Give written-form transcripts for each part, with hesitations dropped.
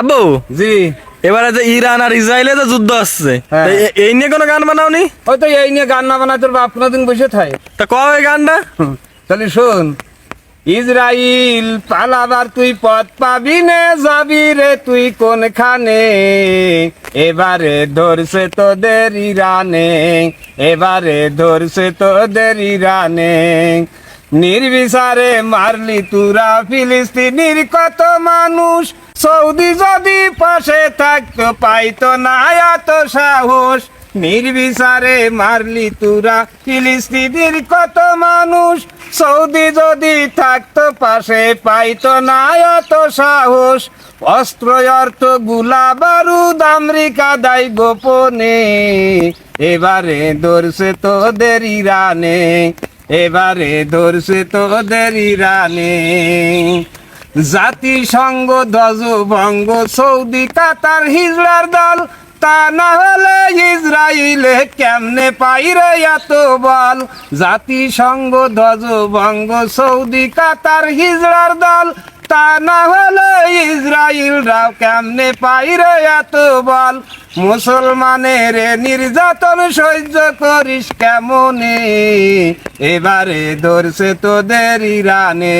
আব্বু জি। এবারে যে ইরান আর ইসরায়েলে যে যুদ্ধ আসছে, হ্যাঁ। তা এই নিয়ে কোনো গান বানাওনি? হয়তো এই নিয়ে গান না বানায় তোর বাপ কোনোদিন বসে থাকে। তা কও এই গানটা। তাহলে শোন, ইসরাইল পালাবার তুই পথ পাবি নে, যাবি রে তুই কোনখানে, এবারে ধরছে তোদের ইরানে, এবারে ধরছে তোদের ইরানে, নির্বিচারে মারলি তুরা ফিলিস্তিনির কত মানুষ, সৌদি যদি পাশে থাকতো পাইতো না এত সাহস, নির্বিচারে মারলি তুরা ফিলিস্তিনির কত মানুষ, সৌদি যদি থাকতো পাশে পাইতো না এত সাহস, অস্ত্র অর্থ গুলা বারুদ আমেরিকা দায় গোপনে, এবারে ধরছে তোদের ইরানে, এবারে ধরছে তোদের ইরানে, জাতিসংঘ ধ্বজভঙ্গ সৌদি কাতার হিজড়ার দল, তা না হলে ইসরায়েলে কেমনে পাইরে এত বল, জাতিসংঘ ধ্বজভঙ্গ সৌদি কাতার হিজড়ার দল, তা না হলে ইসরায়েলরাও কেমনে পাইরে এত বল, মুসলমানের নির্যাতন সহ্য করিস কেমনে, এবারে ধরছে তোদের ইরানে,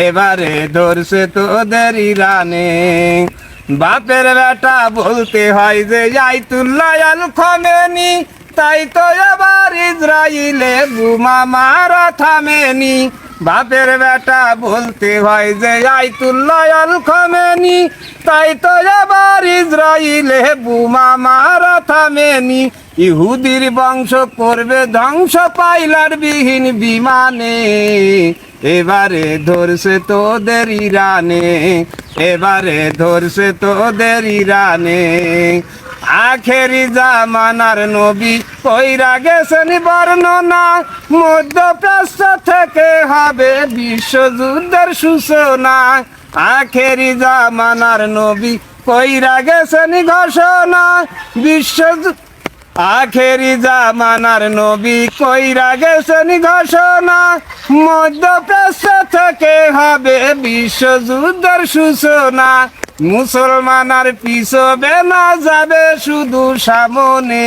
এবারে ধরছে তোদের ইরানে, বাপের বেটা বলতে হয় যে আয়াতুল্লাহ আল খামেনি, তাই তো এবার ইসরায়েলে বোমা মারা থামেনি, বাপের বেটা বলতে হয় যে আয়াতুল্লাহ আল খামেনি, তাই তো এবার ইসরায়েলে বোমা মারা থামেনি, ইহুদির বংশ করবে ধ্বংস পাইলার বিহীন বিমানে, এবারে ধরছে তোদের ইরানে, এবারে ধরছে তোদের ইরানে, আখেরি জামানার নবী কইরা গেছেন বর্ণনা, মধ্যপ্রাচ্য থেকে হবে বিশ্বযুদ্ধের সূচনা, আখেরি জামানার নবী কইরা গেছেন ঘোষণা, আখেরি জামানার নবী কইরা গেছেন ঘোষণা, মধ্যপ্রাচ্য থেকে হবে বিশ্বযুদ্ধের সূচনা, মুসলমান আর পিছবে না যাবে শুধু সামনে,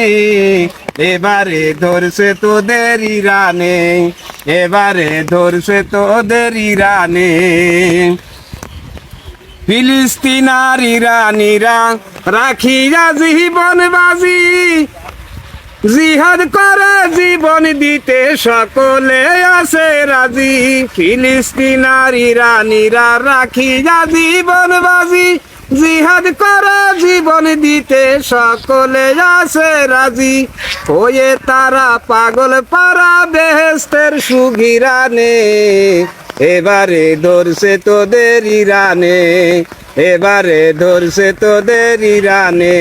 এবারে ধরছে তোদের ইরানে, এবারে ধরছে তোদের ইরানে, ফিলিস্তিন আর ইরানিরা রাখিয়া জীবন বাজি, জিহাদ করে জীবন দিতে সকলে আছে রাজি, ফিলিস্তিন আর ইরানিরা রাখিয়া জীবন বাজি, জিহাদ করে জীবন দিতে সকলে আছে রাজি, হয়ে তারা পাগল পারা বেহেস্তের সুগিরানে, এবারে ধরছে তোদের ইরানে, এবারে ধরছে তোদের ইরানে,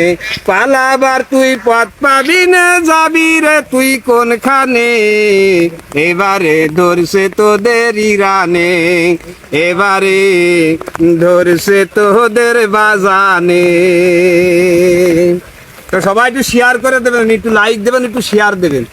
পালাবার তুই পথ পাবি না, যাবি রে তুই কোনখানে, এবারে ধরছে তোদের ইরানে, এবারে ধরছে তোদের বাজানে। তো সবাই একটু শেয়ার করে দেবেন, একটু লাইক দেবেন, একটু শেয়ার দেবেন।